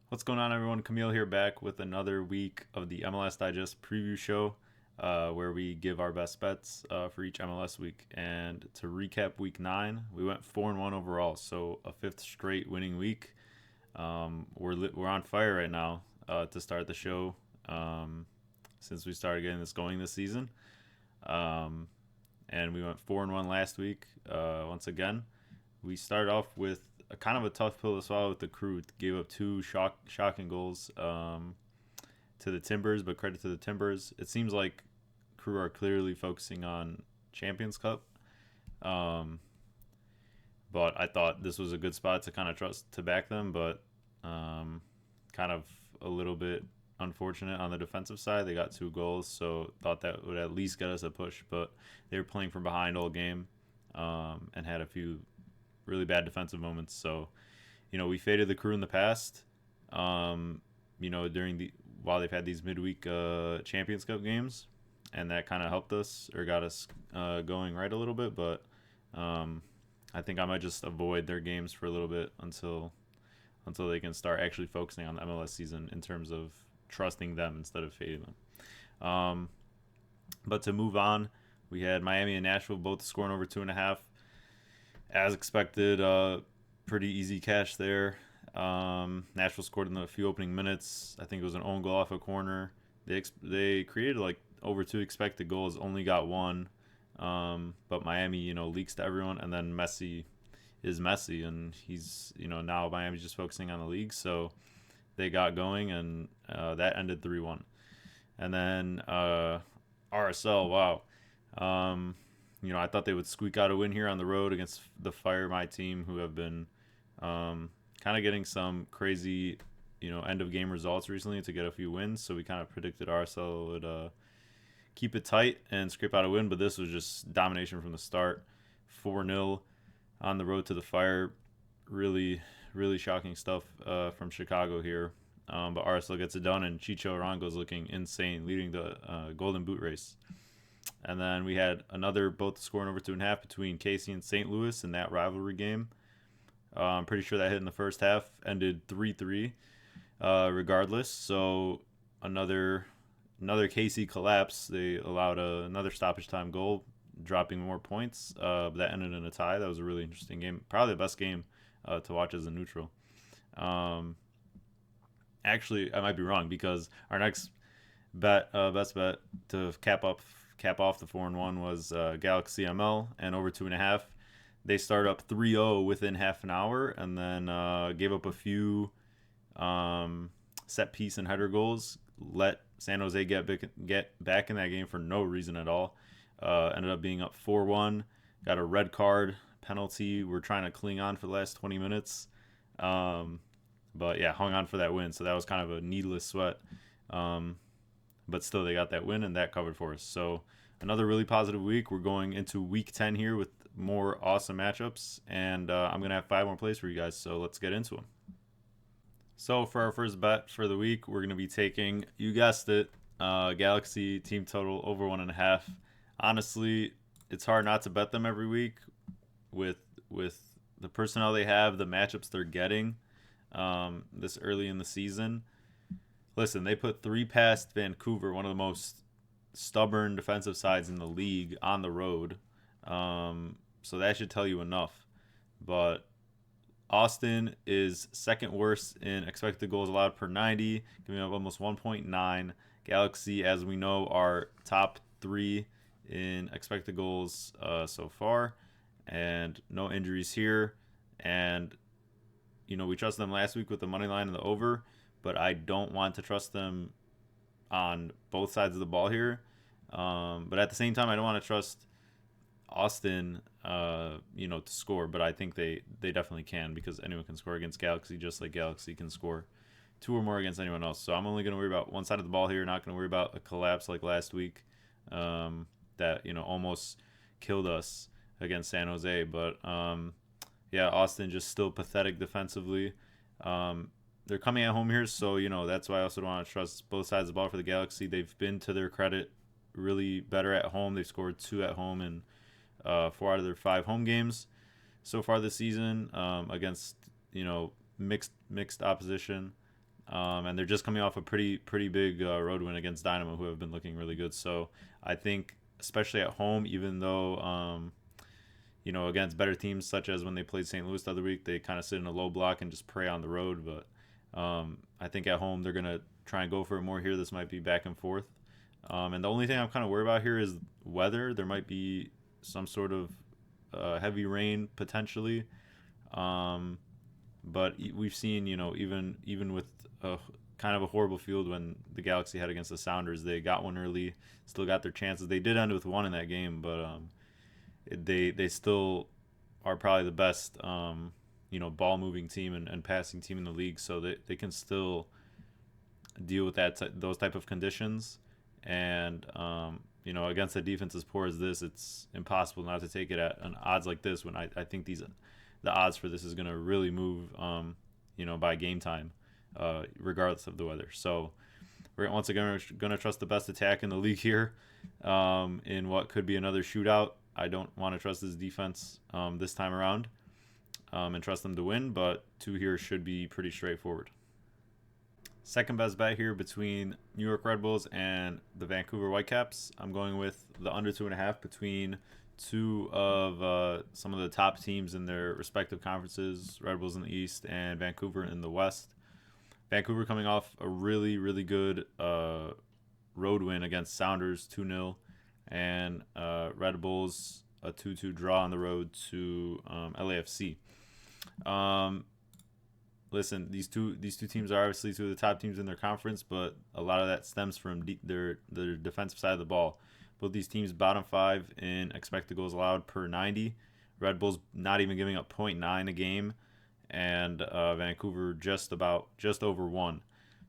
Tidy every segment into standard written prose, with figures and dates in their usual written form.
What's going on, everyone? Camille here, back with another week of the MLS Digest preview show, where we give our best bets for each MLS week. And to recap Week 9, we went 4-1 overall, so a fifth straight winning week. We're on fire right now to start the show, since we started getting this going this season. Um, and we went 4-1 last week. Once again, we started off with a kind of a tough pill to swallow with the Crew. Gave up two shocking goals to the Timbers, but credit to the Timbers. It seems like Crew are clearly focusing on Champions Cup. Um, but I thought this was a good spot to kind of trust to back them, but kind of a little bit unfortunate on the defensive side. They got two goals, so thought that would at least get us a push, but they were playing from behind all game, and had a few really bad defensive moments. So, we faded the Crew in the past. During the while they've had these midweek Champions Cup games, and that kind of helped us or got us going right a little bit. But I think I might just avoid their games for a little bit until they can start actually focusing on the MLS season in terms of trusting them instead of fading them. But to move on, we had Miami and Nashville both scoring over 2.5. As expected, pretty easy cash there. Nashville scored in the few opening minutes. I think it was an own goal off a corner. They created like over two expected goals, only got one. But Miami, leaks to everyone, and then Messi is Messi, and he's now Miami's just focusing on the league, so they got going, and that ended 3-1. And then RSL, wow. I thought they would squeak out a win here on the road against the Fire, my team, who have been kind of getting some crazy, end of game results recently to get a few wins. So we kind of predicted RSL would keep it tight and scrape out a win, but this was just domination from the start. 4-0 on the road to the Fire. Really, really shocking stuff from Chicago here. But RSL gets it done, and Chicho Arango's looking insane, leading the Golden Boot race. And then we had another, both scoring over 2.5 between KC and St. Louis in that rivalry game. I'm pretty sure that hit in the first half, ended 3-3 regardless. So another KC collapse. They allowed another stoppage time goal, dropping more points. But that ended in a tie. That was a really interesting game. Probably the best game to watch as a neutral. Actually, I might be wrong, because our next best bet to cap off the 4-1 was Galaxy ML and over 2.5. They started up 3-0 within half an hour, and then gave up a few set piece and header goals. Let San Jose get back in that game for no reason at all. Ended up being up 4-1. Got a red card penalty. We're trying to cling on for the last 20 minutes. But yeah, hung on for that win. So that was kind of a needless sweat. But still, they got that win, and that covered for us. So another really positive week. We're going into week 10 here with more awesome matchups, and I'm going to have 5 more plays for you guys, so let's get into them. So for our first bet for the week, we're going to be taking, you guessed it, Galaxy team total over 1.5. Honestly, it's hard not to bet them every week with the personnel they have, the matchups they're getting this early in the season. Listen, they put 3 past Vancouver, one of the most stubborn defensive sides in the league, on the road. So that should tell you enough. But Austin is second worst in expected goals allowed per 90, giving up almost 1.9. Galaxy, as we know, are top 3 in expected goals so far, and no injuries here. And we trusted them last week with the money line and the over, but I don't want to trust them on both sides of the ball here. But at the same time, I don't want to trust Austin, to score. But I think they definitely can, because anyone can score against Galaxy, just like Galaxy can score 2 or more against anyone else. So I'm only going to worry about one side of the ball here, not going to worry about a collapse like last week that, almost killed us against San Jose. But yeah, Austin just still pathetic defensively. They're coming at home here, so that's why I also don't want to trust both sides of the ball for the Galaxy. They've been, to their credit, really better at home. They've scored 2 at home in 4 out of their 5 home games so far this season, against mixed opposition. and they're just coming off a pretty big road win against Dynamo, who have been looking really good. So I think, especially at home, even though against better teams, such as when they played St. Louis the other week, they kind of sit in a low block and just prey on the road. But I think at home they're gonna try and go for it more here. This might be back and forth. And the only thing I'm kind of worried about here is weather. There might be some sort of heavy rain potentially. But we've seen, even with a kind of a horrible field when the Galaxy had against the Sounders, they got one early, still got their chances. They did end with one in that game, but they still are probably the best, ball moving team and passing team in the league, so they can still deal with those type of conditions. And against a defense as poor as this, it's impossible not to take it at an odds like this. When I think the odds for this is going to really move, by game time, regardless of the weather. So we're once again going to trust the best attack in the league here, in what could be another shootout. I don't want to trust this defense this time around, and trust them to win, but 2 here should be pretty straightforward. Second best bet here between New York Red Bulls and the Vancouver Whitecaps. I'm going with the under 2.5 between two of some of the top teams in their respective conferences, Red Bulls in the East and Vancouver in the West. Vancouver coming off a really, really good road win against Sounders 2-0, and Red Bulls a 2-2 draw on the road to LAFC. Listen, these two teams are obviously two of the top teams in their conference, but a lot of that stems from their defensive side of the ball. Both these teams bottom 5 in expected goals allowed per 90. Red Bulls not even giving up 0.9 a game, and Vancouver just over 1.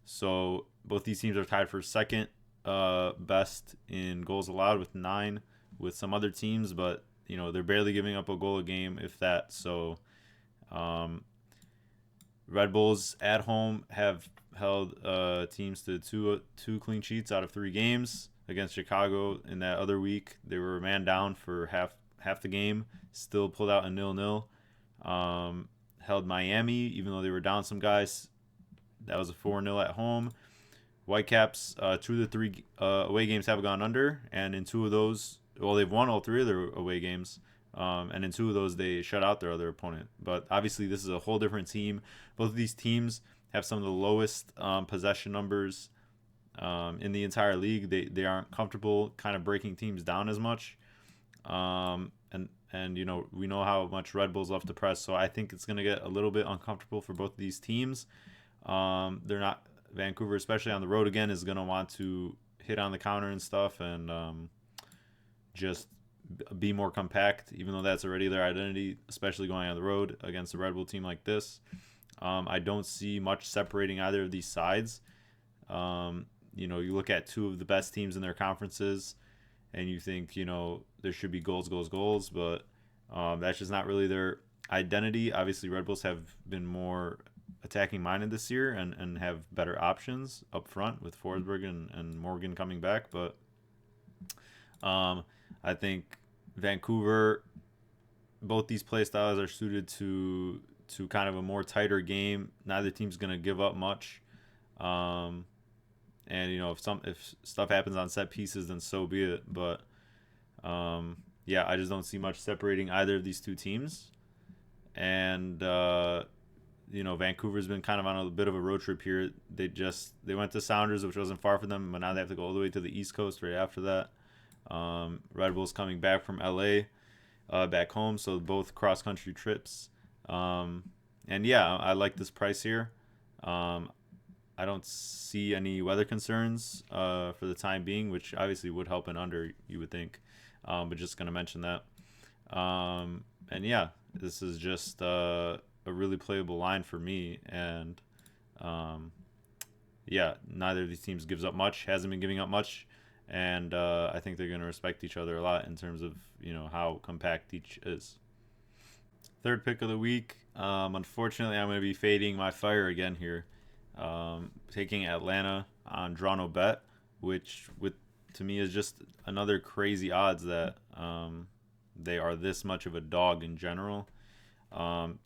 So both these teams are tied for second best in goals allowed with 9, with some other teams, but they're barely giving up a goal a game, if that. So Red Bulls at home have held teams to two clean sheets out of 3 games. Against Chicago in that other week, they were a man down for half the game, still pulled out a 0-0. Held Miami, even though they were down some guys. That was a 4-0 at home. Whitecaps, 2 of the 3 away games have gone under, and in 2 of those, they've won all 3 of their away games. And in 2 of those, they shut out their other opponent. But obviously, this is a whole different team. Both of these teams have some of the lowest possession numbers in the entire league. They aren't comfortable kind of breaking teams down as much. And we know how much Red Bulls love to press. So I think it's going to get a little bit uncomfortable for both of these teams. Vancouver, especially on the road again, is going to want to hit on the counter and stuff, and just be more compact, even though that's already their identity, especially going on the road against a Red Bull team like this. I don't see much separating either of these sides. You look at 2 of the best teams in their conferences, and you think, there should be goals, but that's just not really their identity. Obviously, Red Bulls have been more attacking minded this year and have better options up front with Forsberg and Morgan coming back, but I think Vancouver, both these play styles are suited to kind of a more tighter game. Neither team's going to give up much. And if stuff happens on set pieces, then so be it. But I just don't see much separating either of these 2 teams. And Vancouver's been kind of on a bit of a road trip here. They went to Sounders, which wasn't far from them, but now they have to go all the way to the East Coast right after that. Red Bulls coming back from LA, back home, so both cross country trips. I like this price here. I don't see any weather concerns for the time being, which obviously would help an under, you would think. But just going to mention that. This is just a really playable line for me. And neither of these teams gives up much, hasn't been giving up much. And I think they're going to respect each other a lot in terms of, how compact each is. Third pick of the week. Unfortunately, I'm going to be fading my fire again here. Taking Atlanta on draw no bet, which to me is just another crazy odds that they are this much of a dog in general.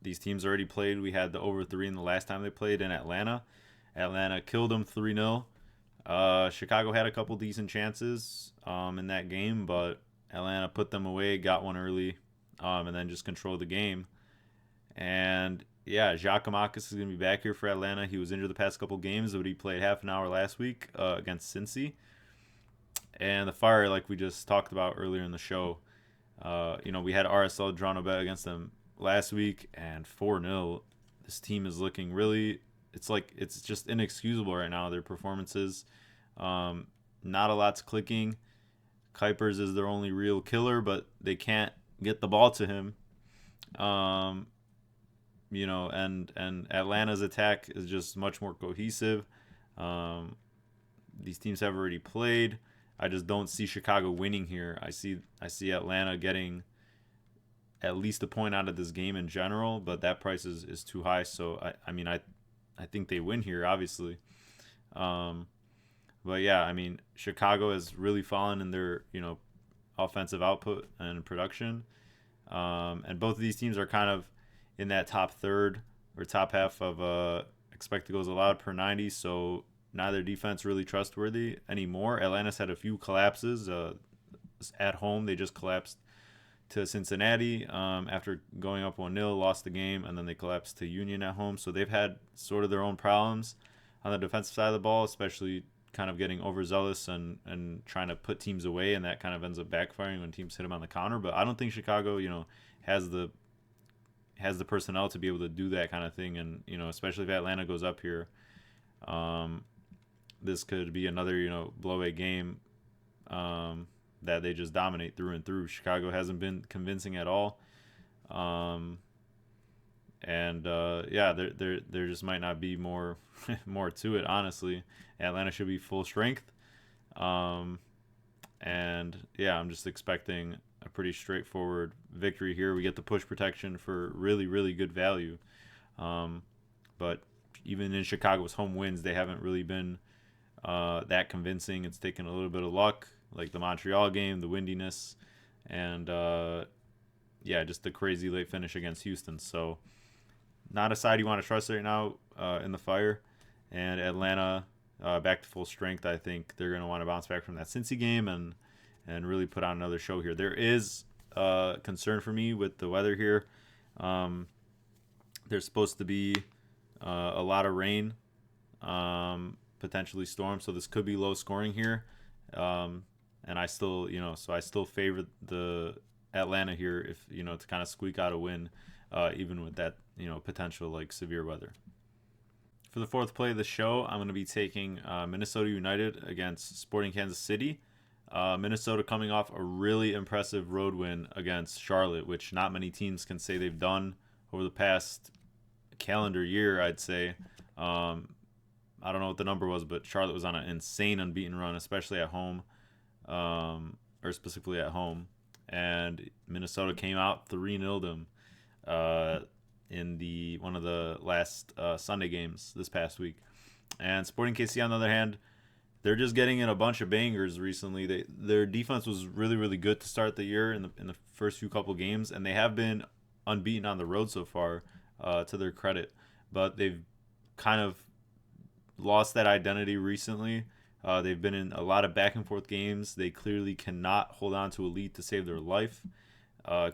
These teams already played. We had the over 3 in the last time they played in Atlanta, Atlanta killed them 3-0. Chicago had a couple decent chances in that game, but Atlanta put them away, got one early, and then just controlled the game. And yeah, Giacomakis is going to be back here for Atlanta. He was injured the past couple games, but he played half an hour last week against Cincy. And the Fire, like we just talked about earlier in the show, we had RSL drawn a bet against them last week, and 4-0. This team is looking really, it's just inexcusable right now, their performances. Not a lot's clicking. Kuipers is their only real killer, but they can't get the ball to him. And Atlanta's attack is just much more cohesive. These teams have already played. I just don't see Chicago winning here. I see Atlanta getting at least a point out of this game in general, but that price is too high. So I think they win here, obviously. But yeah, Chicago has really fallen in their offensive output and production, and both of these teams are kind of in that top third or top half of expected goals allowed per 90. So neither defense really trustworthy anymore. Atlanta's had a few collapses at home. They just collapsed to Cincinnati after going up 1-0, lost the game, and then they collapsed to Union at home. So they've had sort of their own problems on the defensive side of the ball, especially kind of getting overzealous and trying to put teams away, and that kind of ends up backfiring when teams hit them on the counter. But I don't think Chicago, has the personnel to be able to do that kind of thing, and especially if Atlanta goes up here, this could be another blowout game that they just dominate through and through. Chicago hasn't been convincing at all, there just might not be more more to it, honestly. Atlanta should be full strength, I'm just expecting a pretty straightforward victory here. We get the push protection for really, really good value. But even in Chicago's home wins, they haven't really been that convincing. It's taken a little bit of luck, like the Montreal game, the windiness, and just the crazy late finish against Houston. So not a side you want to trust right now in the Fire. And Atlanta back to full strength. I think they're going to want to bounce back from that Cincy game and really put on another show here. There is concern for me with the weather here. There's supposed to be a lot of rain, potentially storms, so this could be low scoring here. And I still, I still favor the Atlanta here if, to kind of squeak out a win, even with that, potential like severe weather. For the fourth play of the show, I'm going to be taking Minnesota United against Sporting Kansas City. Minnesota coming off a really impressive road win against Charlotte, which not many teams can say they've done over the past calendar year, I'd say. I don't know what the number was, but Charlotte was on an insane unbeaten run, especially at home, or specifically at home. And Minnesota came out 3-0 them in one of the last Sunday games this past week. And Sporting KC, on the other hand, they're just getting in a bunch of bangers recently. Their defense was really, really good to start the year in the first few couple games, and they have been unbeaten on the road so far, to their credit. But they've kind of lost that identity recently. They've been in a lot of back and forth games. They clearly cannot hold on to a lead to save their life.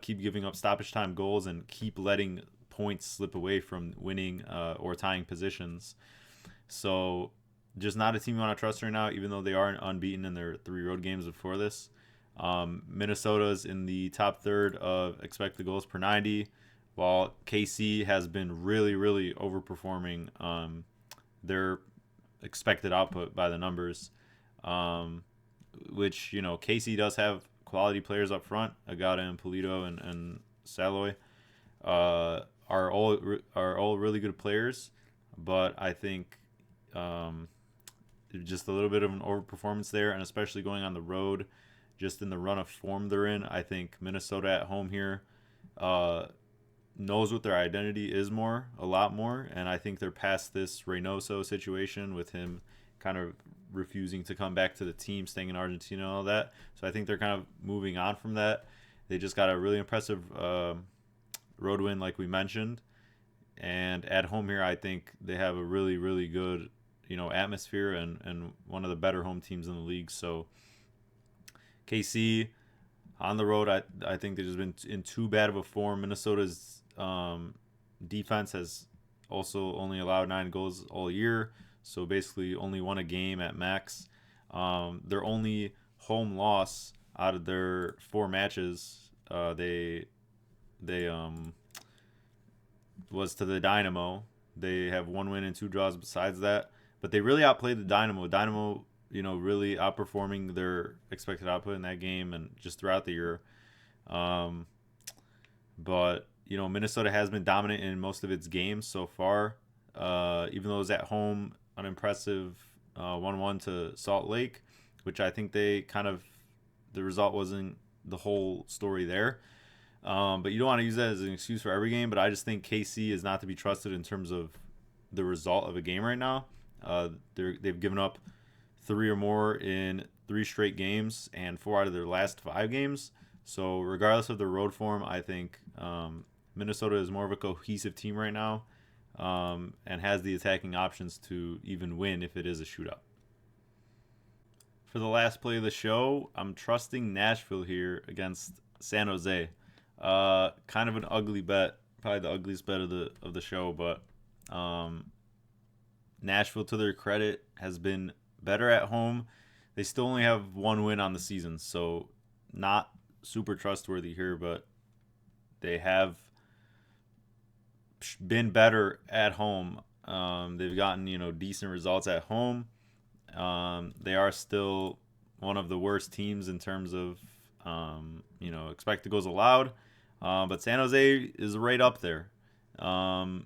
Keep giving up stoppage time goals and keep letting points slip away from winning or tying positions. So just not a team you want to trust right now, even though they are unbeaten in their 3 road games before this. Minnesota's in the top third of expected goals per 90, while KC has been really, really overperforming their expected output by the numbers, which, KC does have quality players up front. Agata and Polito and Saloy are all really good players, but I think just a little bit of an overperformance there, and especially going on the road, just in the run of form they're in. I think Minnesota at home here knows what their identity is a lot more, and I think they're past this Reynoso situation with him kind of refusing to come back to the team, staying in Argentina and all that. So I think they're kind of moving on from that. They just got a really impressive road win, like we mentioned, and at home here, I think they have a really, really good atmosphere and one of the better home teams in the league. So KC on the road, I think they've just been in too bad of a form. Minnesota's defense has also only allowed 9 goals all year, so basically only won a game at max. Their only home loss out of their 4 matches, they was to the Dynamo. They have 1 win and 2 draws besides that, but they really outplayed the Dynamo. Dynamo, really outperforming their expected output in that game and just throughout the year. But Minnesota has been dominant in most of its games so far. Even though it was at home, an impressive 1-1 to Salt Lake, which I think the result wasn't the whole story there. But you don't want to use that as an excuse for every game. But I just think KC is not to be trusted in terms of the result of a game right now. They've given up 3 or more in 3 straight games and 4 out of their last 5 games. So regardless of their road form, I think Minnesota is more of a cohesive team right now, and has the attacking options to even win if it is a shootout. For the last play of the show, I'm trusting Nashville here against San Jose. Kind of an ugly bet, probably the ugliest bet of the show, but Nashville, to their credit, has been better at home. They still only have 1 win on the season, so not super trustworthy here, but they have been better at home. They've gotten decent results at home. They are still one of the worst teams in terms of expected goals allowed, but San Jose is right up there, below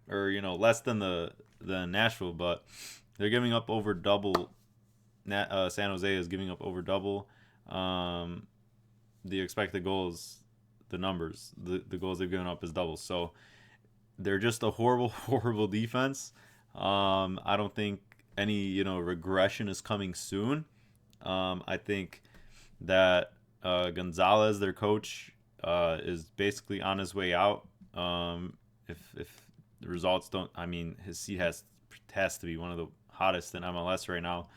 less than the Nashville, but they're giving up over double. San Jose is giving up over double the expected goals. The numbers, the goals they've given up is double. So they're just a horrible, horrible defense. I don't think any regression is coming soon. I think that Gonzalez, their coach, is basically on his way out. If the results don't, his seat has to be one of the hottest in MLS right now.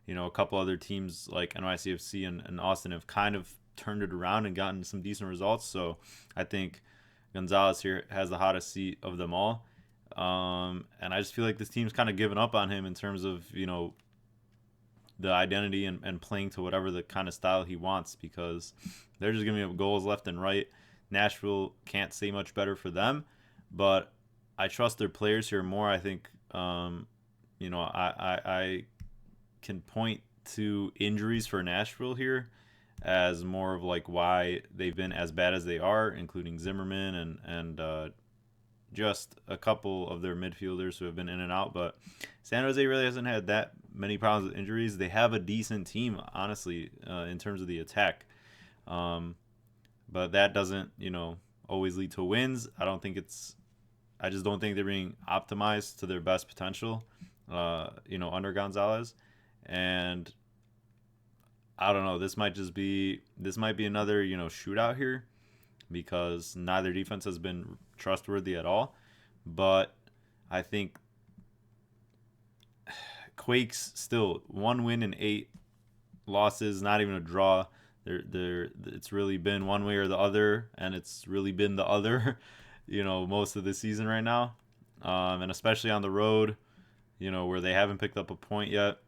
A couple other teams like NYCFC and Austin have kind of turned it around and gotten some decent results. So I think Gonzalez here has the hottest seat of them all. And I just feel like this team's kind of given up on him in terms of, the identity and playing to whatever the kind of style he wants, because they're just giving up goals left and right. Nashville can't say much better for them, but I trust their players here more. I think, I can point to injuries for Nashville here as more of like why they've been as bad as they are, including Zimmerman and just a couple of their midfielders who have been in and out. But San Jose really hasn't had that many problems with injuries. They have a decent team, honestly, in terms of the attack. But that doesn't, always lead to wins. I just don't think they're being optimized to their best potential, under Gonzalez. And I don't know, this might be another, shootout here, because neither defense has been trustworthy at all. But I think Quakes still 1 win and 8 losses, not even a draw. It's really been one way or the other, and it's really been the other, most of the season right now, and especially on the road, where they haven't picked up a point yet.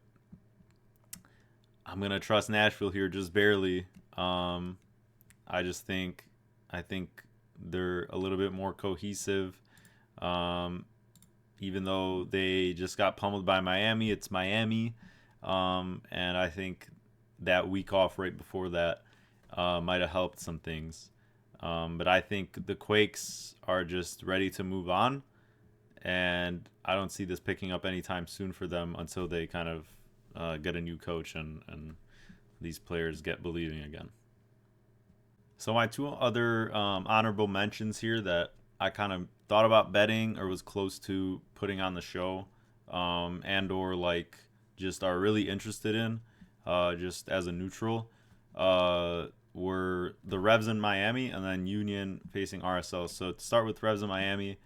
I'm gonna trust Nashville here just barely. I think they're a little bit more cohesive. Even though they just got pummeled by Miami, it's Miami, and I think that week off right before that might have helped some things. But I think the Quakes are just ready to move on, and I don't see this picking up anytime soon for them until they kind of get a new coach and these players get believing again. So my 2 other honorable mentions here that I kind of thought about betting or was close to putting on the show, and or like just are really interested in, just as a neutral, were the Revs in Miami and then Union facing RSL. So to start with Revs in Miami,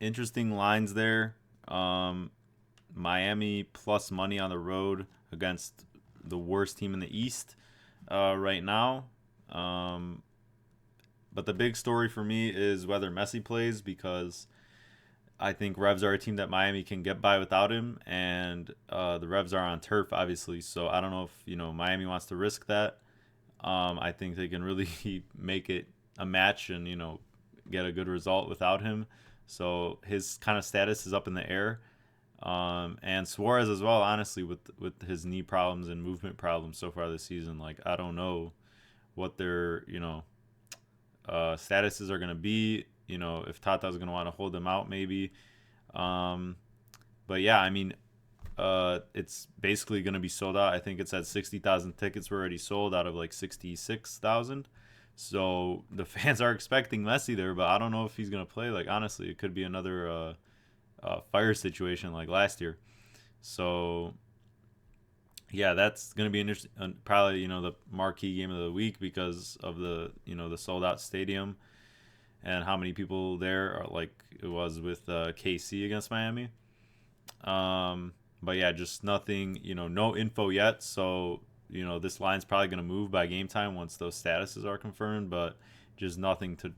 interesting lines there. Miami plus money on the road against the worst team in the East right now. But the big story for me is whether Messi plays, because I think Revs are a team that Miami can get by without him, and the Revs are on turf, obviously. So I don't know if Miami wants to risk that. I think they can really make it a match and get a good result without him. So his kind of status is up in the air. And Suarez as well, honestly, with his knee problems and movement problems so far this season. Like, I don't know what their statuses are going to be. If Tata's going to want to hold them out, maybe. But yeah, I mean, it's basically going to be sold out. I think it's at 60,000 tickets were already sold out of like 66,000. So the fans are expecting Messi there, but I don't know if he's going to play. Like, honestly, it could be another fire situation like last year. So yeah, that's going to be interesting. Probably, the marquee game of the week because of the sold out stadium and how many people there are, like it was with KC against Miami. But yeah, just nothing, no info yet. So, this line's probably going to move by game time once those statuses are confirmed, but just nothing to,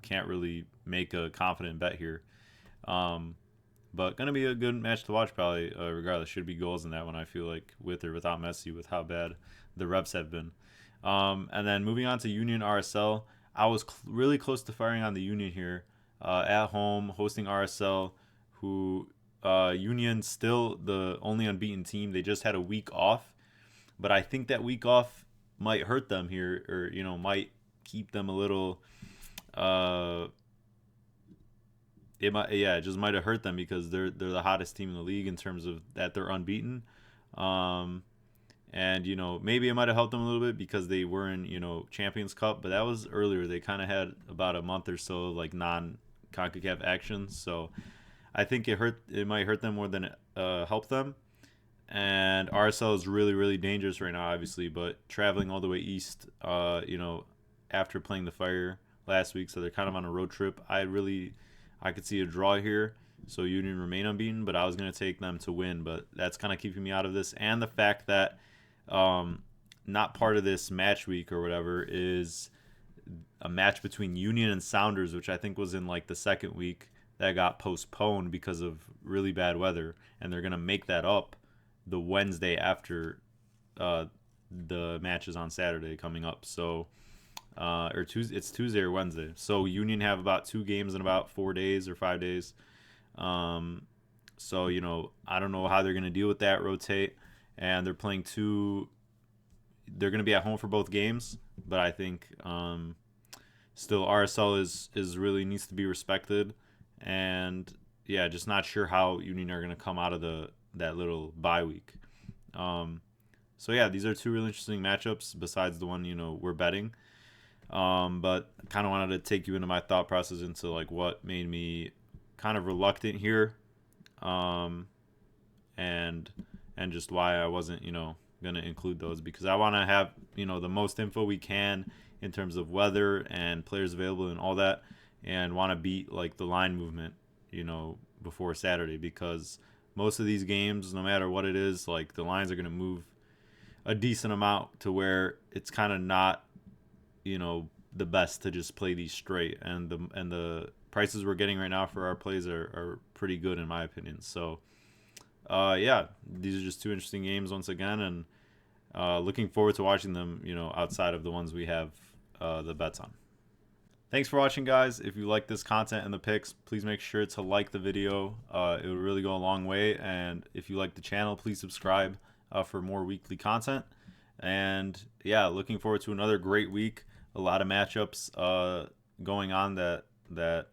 can't really make a confident bet here. But going to be a good match to watch probably, regardless. Should be goals in that one, I feel like, with or without Messi, with how bad the Revs have been. And then moving on to Union RSL, I was really close to firing on the Union here at home, hosting RSL, who Union still the only unbeaten team. They just had a week off, but I think that week off might hurt them here, or might keep them a little. It just might have hurt them because they're the hottest team in the league in terms of that they're unbeaten. And maybe it might have helped them a little bit because they were in Champions Cup, but that was earlier. They kind of had about a month or so like non-CONCACAF action, so I think it might hurt them more than it helped them. And RSL is really, really dangerous right now, obviously, but traveling all the way east, after playing the Fire last week, so they're kind of on a road trip. I could see a draw here, so Union remain unbeaten, but I was going to take them to win, but that's kind of keeping me out of this. And the fact that not part of this match week or whatever is a match between Union and Sounders, which I think was in like the second week, that got postponed because of really bad weather, and they're going to make that up the Wednesday after the matches on Saturday coming up. So or Tuesday, it's Tuesday or Wednesday. So Union have about 2 games in about 4 days or 5 days. So I don't know how they're going to deal with that, rotate, and they're playing they're going to be at home for both games, but I think still RSL is really needs to be respected. And yeah, just not sure how Union are going to come out of that little bye week. So yeah, these are 2 really interesting matchups besides the one we're betting. But kind of wanted to take you into my thought process into like what made me kind of reluctant here, and just why I wasn't gonna include those, because I want to have the most info we can in terms of weather and players available and all that, and want to beat like the line movement before Saturday, because most of these games, no matter what it is, like the lines are gonna move a decent amount to where it's kind of not the best to just play these straight, and the prices we're getting right now for our plays are pretty good in my opinion. So yeah, these are just 2 interesting games once again, and looking forward to watching them outside of the ones we have the bets on. Thanks for watching, guys. If you like this content and the picks, please make sure to like the video. It would really go a long way, and if you like the channel, please subscribe for more weekly content. And yeah, looking forward to another great week. A lot of matchups going on that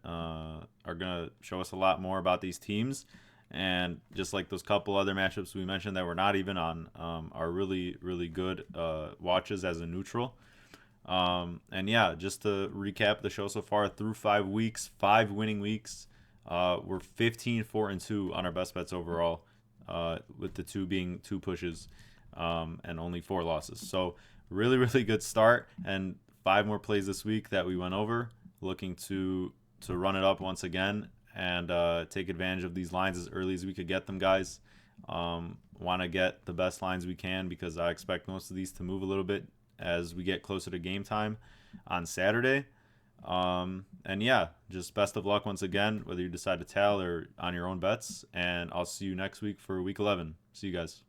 are gonna show us a lot more about these teams, and just like those couple other matchups we mentioned that we're not even on, are really, really good watches as a neutral. And yeah, just to recap the show so far, through 5 weeks, 5 winning weeks, we're 15-4-2 on our best bets overall, with the 2 being 2 pushes, and only 4 losses. So really, really good start, and 5 more plays this week that we went over, looking to run it up once again and take advantage of these lines as early as we could get them, guys. Want to get the best lines we can because I expect most of these to move a little bit as we get closer to game time on Saturday. And yeah, just best of luck once again, whether you decide to tell or on your own bets. And I'll see you next week for week 11. See you guys.